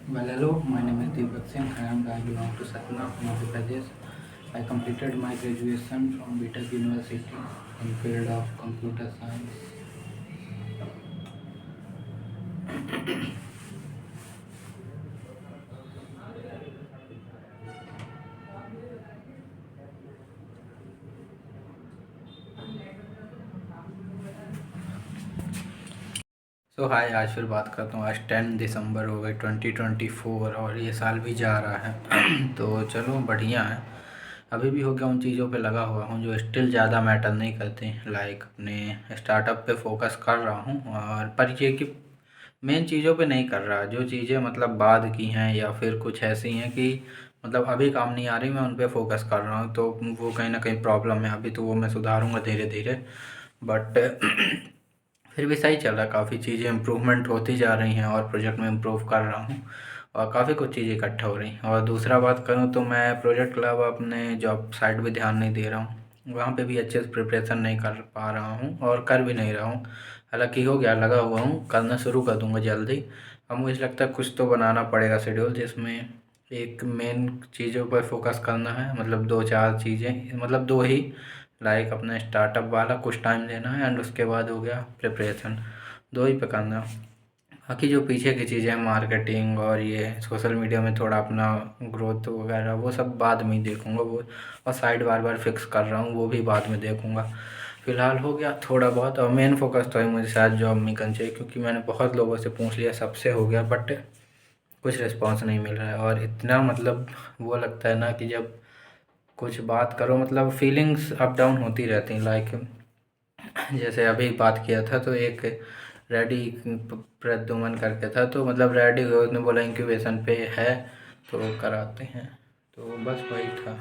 Well, hello, my name is Deepak Singh and I belong to Satna, Madhya Pradesh. I completed my graduation from BTech University in field of computer science. हाय, आज फिर बात करता हूँ। आज 10 दिसंबर हो गई 2024 और ये साल भी जा रहा है तो चलो बढ़िया है। अभी भी हो गया उन चीज़ों पे लगा हुआ हूँ जो स्टिल ज़्यादा मैटर नहीं करती, लाइक अपने स्टार्टअप पे फोकस कर रहा हूँ और पर ये कि मेन चीज़ों पे नहीं कर रहा। जो चीज़ें मतलब बाद की हैं या फिर कुछ ऐसी हैं कि मतलब अभी काम नहीं आ रही, मैं उन पे फोकस कर रहा हूँ, तो वो कहीं ना कहीं प्रॉब्लम है। अभी तो वो मैं सुधारूँगा धीरे धीरे, बट फिर भी सही चल रहा है। काफ़ी चीज़ें इम्प्रूवमेंट होती जा रही हैं और प्रोजेक्ट में इम्प्रूव कर रहा हूँ और काफ़ी कुछ चीज़ें इकट्ठा हो रही हैं। और दूसरा बात करूँ तो मैं प्रोजेक्ट के अलावा अपने जॉब साइट पे ध्यान नहीं दे रहा हूँ, वहाँ पे भी अच्छे से प्रिपरेशन नहीं कर पा रहा हूँ और कर भी नहीं रहा हूँ। हालांकि हो गया, लगा हुआ हूँ, करना शुरू कर दूँगा जल्दी। अब मुझे लगता है कुछ तो बनाना पड़ेगा शेड्यूल, जिसमें एक मेन चीज़ों पर फोकस करना है, मतलब दो चार चीज़ें, मतलब दो ही, लाइक अपना स्टार्टअप वाला कुछ टाइम देना है एंड उसके बाद हो गया प्रिपरेशन, दो ही पे करना। बाकी जो पीछे की चीज़ें हैं, मार्केटिंग और ये सोशल मीडिया में थोड़ा अपना ग्रोथ वगैरह, वो सब बाद में ही देखूँगा। वो और साइड बार बार फिक्स कर रहा हूँ, वो भी बाद में देखूँगा। फ़िलहाल हो गया थोड़ा बहुत, और मेन फोकस तो है मुझे शायद जॉब में करनी चाहिए, क्योंकि मैंने बहुत लोगों से पूछ लिया, सबसे हो गया, बट कुछ रिस्पॉन्स नहीं मिल रहा है। और इतना मतलब वो लगता है ना कि जब कुछ बात करो, मतलब फीलिंग्स अप डाउन होती रहती हैं। लाइक जैसे अभी बात किया था तो एक रेडी प्रद्युमन करके था, तो मतलब रेडी उसने बोला इंक्यूबेशन पे है तो कराते हैं, तो बस वही था।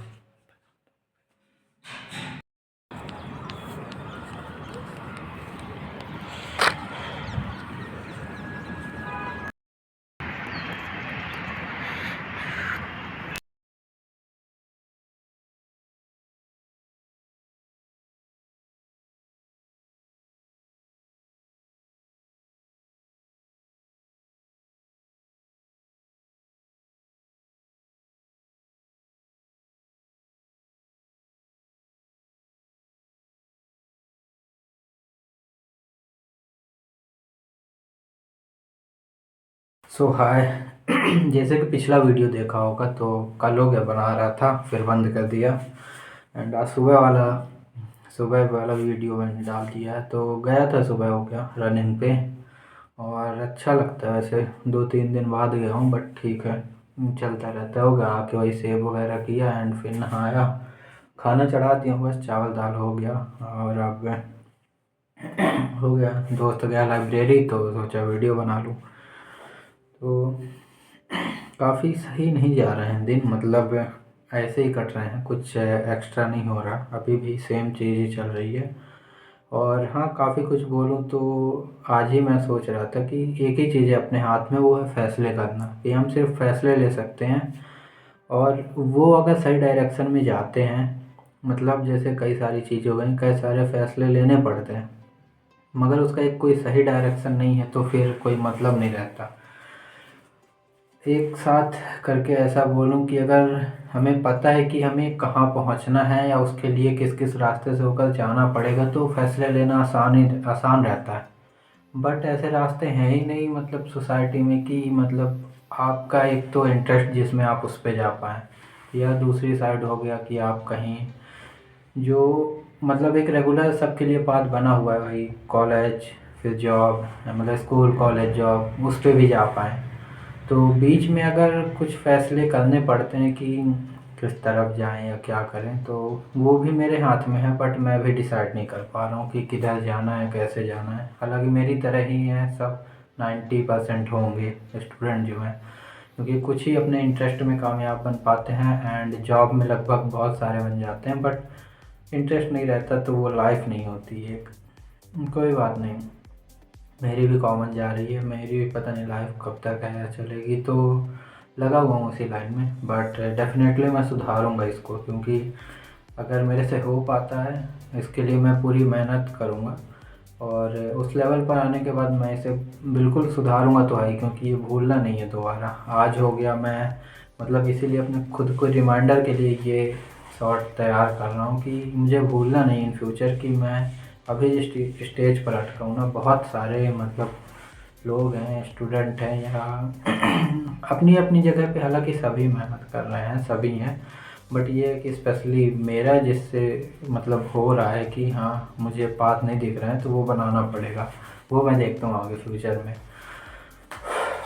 हाय जैसे कि पिछला वीडियो देखा होगा तो कल हो गया बना रहा था, फिर बंद कर दिया। एंड आज सुबह वाला वीडियो मैंने डाल दिया है। तो गया था, सुबह हो गया रनिंग पे और अच्छा लगता है। वैसे 2-3 दिन बाद गया हूँ, बट ठीक है, चलता रहता है। हो गया, आके वही सेब वगैरह किया एंड फिर नहाया, खाना चढ़ा दिया, बस चावल दाल हो गया। और अब हो गया, दोस्त गया लाइब्रेरी तो सोचा वीडियो बना लूँ। तो काफ़ी सही नहीं जा रहे हैं दिन, मतलब ऐसे ही कट रहे हैं, कुछ एक्स्ट्रा नहीं हो रहा, अभी भी सेम चीज़ ही चल रही है। और हाँ, काफ़ी कुछ बोलूँ तो आज ही मैं सोच रहा था कि एक ही चीज़ है अपने हाथ में, वो है फैसले करना, कि हम सिर्फ फैसले ले सकते हैं और वो अगर सही डायरेक्शन में जाते हैं, मतलब जैसे कई सारी चीज़ें हो गई, कई सारे फैसले लेने पड़ते हैं, मगर उसका एक कोई सही डायरेक्शन नहीं है तो फिर कोई मतलब नहीं रहता। एक साथ करके ऐसा बोलूँ कि अगर हमें पता है कि हमें कहाँ पहुँचना है या उसके लिए किस किस रास्ते से होकर जाना पड़ेगा, तो फैसले लेना आसान रहता है। बट ऐसे रास्ते हैं ही नहीं, मतलब सोसाइटी में, कि मतलब आपका एक तो इंटरेस्ट जिसमें आप उस पे जा पाएँ, या दूसरी साइड हो गया कि आप कहीं जो मतलब एक रेगुलर सबके लिए पाथ बना हुआ है, वही कॉलेज फिर जॉब, मतलब स्कूल कॉलेज जॉब, उस पे भी जा पाएँ। तो बीच में अगर कुछ फैसले करने पड़ते हैं कि किस तरफ जाएं या क्या करें, तो वो भी मेरे हाथ में है, बट मैं भी डिसाइड नहीं कर पा रहा हूँ कि किधर जाना है, कैसे जाना है। हालांकि मेरी तरह ही हैं सब, 90% होंगे स्टूडेंट जो हैं, क्योंकि कुछ ही अपने इंटरेस्ट में कामयाब बन पाते हैं एंड जॉब में लगभग बहुत सारे बन जाते हैं, बट इंटरेस्ट नहीं रहता तो वो लाइफ नहीं होती एक। कोई बात नहीं, मेरी भी कॉमन जा रही है, मेरी भी पता नहीं लाइफ कब तक है चलेगी, तो लगा हुआ हूँ उसी लाइन में। बट डेफिनेटली मैं सुधारूँगा इसको, क्योंकि अगर मेरे से हो पाता है, इसके लिए मैं पूरी मेहनत करूँगा। और उस लेवल पर आने के बाद मैं इसे बिल्कुल सुधारूँगा तो है ही, क्योंकि ये भूलना नहीं है दोबारा। आज हो गया, मैं मतलब इसीलिए अपने खुद को रिमाइंडर के लिए ये शॉर्ट तैयार कर रहा हूँ कि मुझे भूलना नहीं इन फ्यूचर कि मैं अभी जिस स्टेज पर अटका हूँ ना, बहुत सारे मतलब लोग हैं, स्टूडेंट हैं या अपनी अपनी जगह पे हालांकि सभी मेहनत कर रहे हैं, सभी हैं, बट ये है कि स्पेशली मेरा जिससे मतलब हो रहा है कि हाँ मुझे पाथ नहीं दिख रहा है, तो वो बनाना पड़ेगा। वो मैं देखता हूँ आगे फ्यूचर में।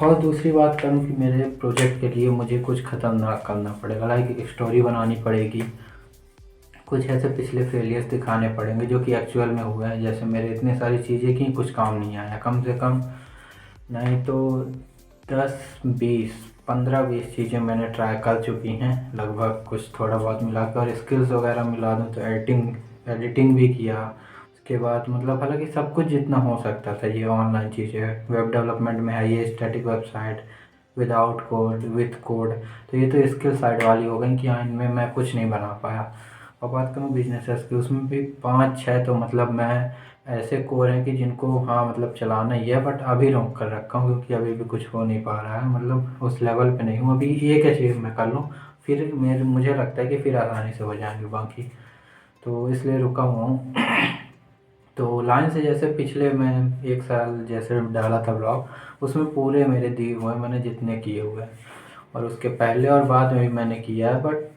और दूसरी बात करूँ कि मेरे प्रोजेक्ट के लिए मुझे कुछ खतरनाक करना पड़ेगा, लाइक एक स्टोरी बनानी पड़ेगी, कुछ ऐसे पिछले फेलियर्स दिखाने पड़ेंगे जो कि एक्चुअल में हुए हैं। जैसे मेरे इतने सारी चीज़ें कि कुछ काम नहीं आया, कम से कम नहीं तो 10 20 15 20 चीज़ें मैंने ट्राई कर चुकी हैं लगभग, कुछ थोड़ा बहुत मिला कर, और स्किल्स वगैरह मिला दूँ तो एडिटिंग एडिटिंग भी किया। उसके बाद मतलब हालांकि सब कुछ जितना हो सकता था, ये ऑनलाइन चीज़ें वेब डेवलपमेंट में है, ये static website without code with code, तो ये तो स्किल साइड वाली हो गई कि हाँ इनमें मैं कुछ नहीं बना पाया। और बात करूँ बिजनेसेस की, उसमें भी 5 6 तो मतलब मैं ऐसे कोर हैं कि जिनको हाँ मतलब चलाना ही है, बट अभी रोक कर रखा हूँ क्योंकि अभी भी कुछ हो नहीं पा रहा है, मतलब उस लेवल पे नहीं हूँ अभी। एक अचीव मैं कर लूँ, फिर मेरे मुझे लगता है कि फिर आसानी से हो जाएंगे बाकी, तो इसलिए रुका हुआ हूँ। तो लाइन से जैसे पिछले मैं 1 साल जैसे डाला था ब्लॉग, उसमें पूरे मेरे दिए हुए हैं मैंने जितने किए हुए हैं, और उसके पहले और बाद में भी मैंने किया है, बट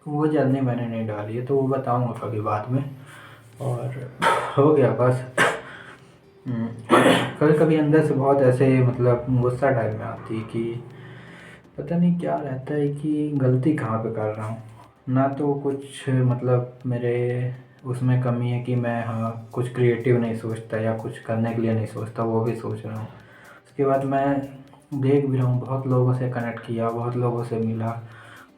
वो जर्नी मैंने नहीं डाली है, तो वो बताऊँगा कभी बाद में। और हो गया बस। कभी कभी अंदर से बहुत ऐसे मतलब गुस्सा टाइप में आती है कि पता नहीं क्या रहता है कि गलती कहाँ पे कर रहा हूँ। ना तो कुछ मतलब मेरे उसमें कमी है कि मैं हाँ कुछ क्रिएटिव नहीं सोचता या कुछ करने के लिए नहीं सोचता, वो भी सोच रहा हूँ। उसके बाद मैं देख भी रहा हूँ, बहुत लोगों से कनेक्ट किया, बहुत लोगों से मिला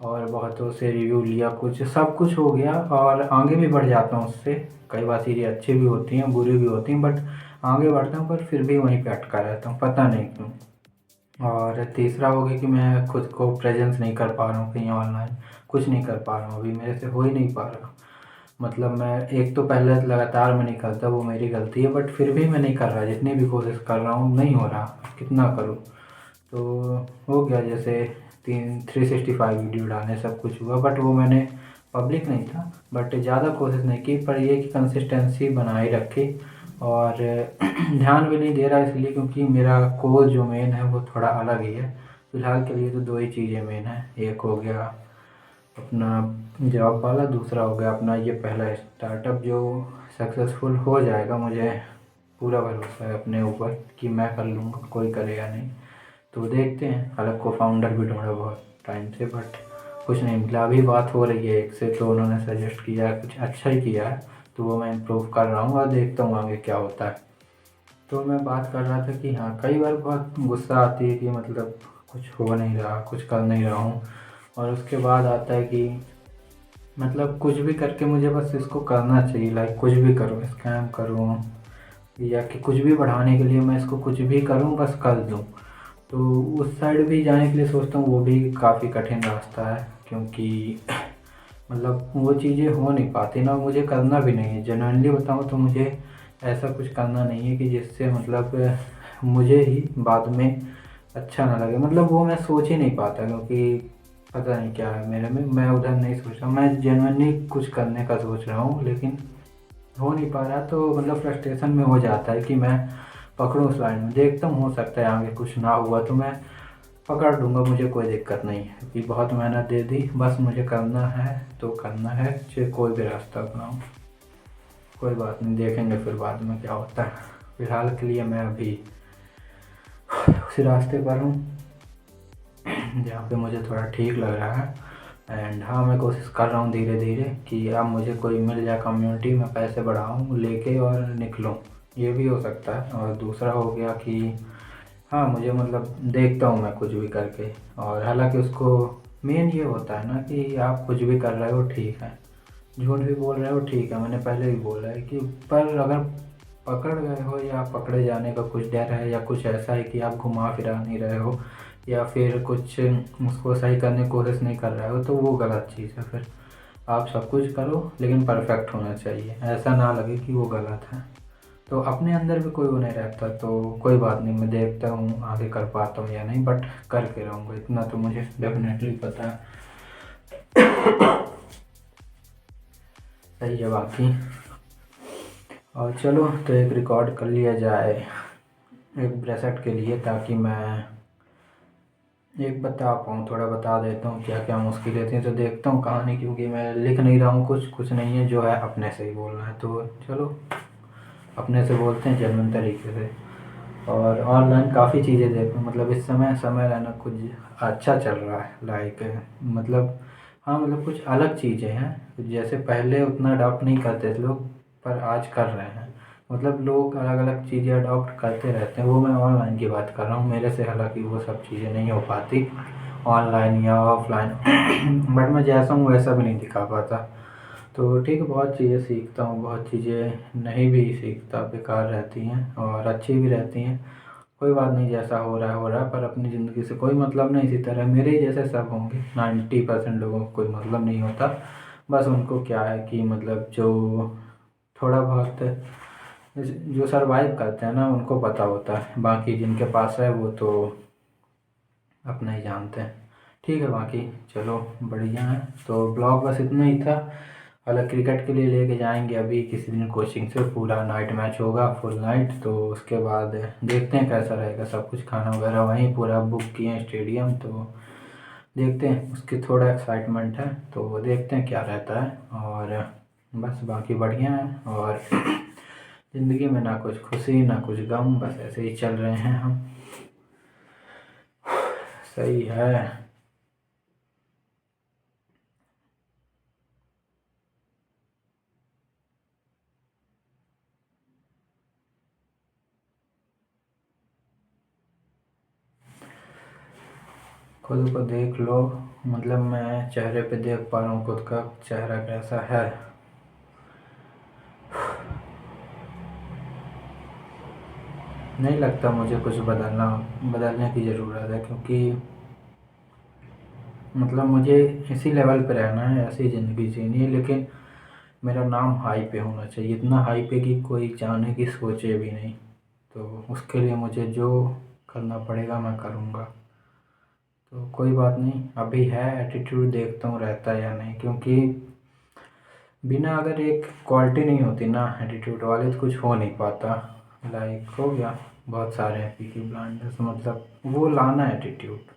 और बहुतों से रिव्यू लिया, कुछ सब कुछ हो गया और आगे भी बढ़ जाता हूँ उससे। कई बार चीज़ें अच्छी भी होती हैं, बुरी भी होती हैं, बट आगे बढ़ता हूँ, पर फिर भी वहीं पे अटका रहता हूँ, पता नहीं क्यों। और तीसरा हो गया कि मैं खुद को प्रेजेंस नहीं कर पा रहा हूँ कहीं ऑनलाइन, कुछ नहीं कर पा रहा हूँ, अभी मेरे से हो ही नहीं पा रहा। मतलब मैं एक तो पहले लगातार मैं नहीं करता, वो मेरी गलती है, बट फिर भी मैं नहीं कर रहा, जितनी भी कोशिश कर रहा हूँ नहीं हो रहा, कितना करूँ। तो हो गया जैसे 365 वीडियो डालने सब कुछ हुआ, बट वो मैंने पब्लिक नहीं था, बट ज़्यादा कोशिश नहीं की, पर ये कि कंसिस्टेंसी बनाए रखी। और ध्यान भी नहीं दे रहा इसलिए क्योंकि मेरा गोल जो मेन है वो थोड़ा अलग ही है। फ़िलहाल के लिए तो 2 ही चीज़ें मेन है, एक हो गया अपना जॉब वाला, दूसरा हो गया अपना ये पहला स्टार्टअप जो सक्सेसफुल हो जाएगा। मुझे पूरा भरोसा है अपने ऊपर कि मैं कर लूँगा, कोई करेगा नहीं। तो देखते हैं, हालांकि को फाउंडर भी ढूंढा बहुत टाइम से, बट कुछ नहीं मिला। अभी बात हो रही है एक से, तो उन्होंने सजेस्ट किया है, कुछ अच्छा ही किया है, तो वो मैं इम्प्रूव कर रहा हूँ और देखता हूँ आगे क्या होता है। तो मैं बात कर रहा था कि हाँ कई बार बहुत गुस्सा आती है कि मतलब कुछ हो नहीं रहा, कुछ कर नहीं रहा हूँ, और उसके बाद आता है कि मतलब कुछ भी करके मुझे बस इसको करना चाहिए, लाइक कुछ भी करूँ, स्कैम करूँ या कि कुछ भी बढ़ाने के लिए मैं इसको कुछ भी करूँ, बस कर दूँ। तो उस साइड भी जाने के लिए सोचता हूँ, वो भी काफ़ी कठिन रास्ता है, क्योंकि मतलब वो चीज़ें हो नहीं पाती ना, मुझे करना भी नहीं है। जेन्युइनली बताऊँ तो मुझे ऐसा कुछ करना नहीं है कि जिससे मतलब मुझे ही बाद में अच्छा ना लगे, मतलब वो मैं सोच ही नहीं पाता, क्योंकि पता नहीं क्या है मेरे में, मैं उधर नहीं सोच रहा, मैं जेन्युइनली कुछ करने का सोच रहा हूँ लेकिन हो नहीं पा रहा। तो मतलब फ्रस्ट्रेशन में हो जाता है कि मैं पकड़ूँ उस लाइन में, देखता हूँ हो सकता है आगे कुछ ना हुआ तो मैं पकड़ लूँगा, मुझे कोई दिक्कत नहीं है क्योंकि बहुत मेहनत दे दी, बस मुझे करना है तो करना है, चाहे कोई भी रास्ता अपनाऊँ। कोई बात नहीं, देखेंगे फिर बाद में क्या होता है। फ़िलहाल के लिए मैं अभी उसी रास्ते पर हूँ जहाँ पे मुझे थोड़ा ठीक लग रहा है। एंड हाँ मैं कोशिश कर रहा हूँ धीरे धीरे कि अब मुझे कोई मिल जाए कम्युनिटी में, पैसे बढ़ाऊँ लेके और निकलूँ, ये भी हो सकता है। और दूसरा हो गया कि हाँ मुझे मतलब देखता हूँ मैं कुछ भी करके, और हालांकि उसको मेन ये होता है ना कि आप कुछ भी कर रहे हो ठीक है, झूठ भी बोल रहे हो ठीक है, मैंने पहले भी बोला है कि पर अगर पकड़ गए हो या पकड़े जाने का कुछ डर है या कुछ ऐसा है कि आप घुमा फिरा नहीं रहे हो या फिर कुछ उसको सही करने की कोशिश नहीं कर रहे हो, तो वो गलत चीज़ है। फिर आप सब कुछ करो लेकिन परफेक्ट होना चाहिए, ऐसा ना लगे कि वो गलत है। तो अपने अंदर भी कोई वो नहीं रहता, तो कोई बात नहीं, मैं देखता हूँ आगे कर पाता हूँ या नहीं, बट करके रहूँगा, इतना तो मुझे डेफिनेटली पता है। सही है बाकी। और चलो तो एक रिकॉर्ड कर लिया जाए एक ब्रेसेट के लिए, ताकि मैं एक बता पाऊँ, थोड़ा बता देता हूँ क्या क्या मुश्किलें थी। तो देखता हूँ कहानी, क्योंकि मैं लिख नहीं रहा हूँ, कुछ नहीं है, जो है अपने से ही बोलना है। तो चलो अपने से बोलते हैं जेन्युइन तरीके से। और ऑनलाइन काफ़ी चीज़ें देखो, मतलब इस समय समय रहना कुछ अच्छा चल रहा है, लाइक मतलब हाँ, मतलब कुछ अलग चीज़ें हैं, जैसे पहले उतना अडॉप्ट नहीं करते थे लोग, पर आज कर रहे हैं। मतलब लोग अलग अलग चीज़ें अडॉप्ट करते रहते हैं, वो मैं ऑनलाइन की बात कर रहा हूँ, मेरे से हालांकि वो सब चीज़ें नहीं हो पाती ऑनलाइन या ऑफलाइन। बट मैं जैसा हूँ वैसा भी नहीं दिखा पाता। तो ठीक है, बहुत चीज़ें सीखता हूँ, बहुत चीज़ें नहीं भी सीखता, बेकार रहती हैं और अच्छी भी रहती हैं। कोई बात नहीं, जैसा हो रहा है, पर अपनी ज़िंदगी से कोई मतलब नहीं। इसी तरह मेरे ही जैसे सब होंगे, 90% लोगों को कोई मतलब नहीं होता। बस उनको क्या है कि मतलब जो थोड़ा बहुत जो सरवाइव करते हैं ना, उनको पता होता है, बाकी जिनके पास है वो तो अपना ही जानते हैं। ठीक है बाकी, चलो बढ़िया है। तो ब्लॉग बस इतना ही था। अलग क्रिकेट के लिए लेके जाएंगे अभी किसी दिन कोचिंग से, पूरा नाइट मैच होगा, फुल नाइट। तो उसके बाद देखते हैं कैसा रहेगा सब कुछ, खाना वगैरह वहीं पूरा बुक किए हैं स्टेडियम, तो देखते हैं, उसकी थोड़ा एक्साइटमेंट है, तो देखते हैं क्या रहता है। और बस बाकी बढ़िया है। और ज़िंदगी में ना कुछ खुशी ना कुछ गम, बस ऐसे ही चल रहे हैं हम। सही है। खुद को देख लो, मतलब मैं चेहरे पे देख पा रहा हूँ खुद का चेहरा कैसा है। नहीं लगता मुझे कुछ बदलने की ज़रूरत है, क्योंकि मतलब मुझे इसी लेवल पे रहना है, ऐसी ज़िंदगी जीनी है। लेकिन मेरा नाम हाई पे होना चाहिए, इतना हाई पे कि कोई जाने की सोचे भी नहीं। तो उसके लिए मुझे जो करना पड़ेगा मैं करूँगा। तो कोई बात नहीं, अभी है एटीट्यूड, देखता हूँ रहता है या नहीं, क्योंकि बिना अगर एक क्वालिटी नहीं होती ना एटीट्यूड वाले, तो कुछ हो नहीं पाता। लाइक हो गया, बहुत सारे हैं पीकी ब्लाइंडर्स, मतलब वो लाना एटीट्यूड।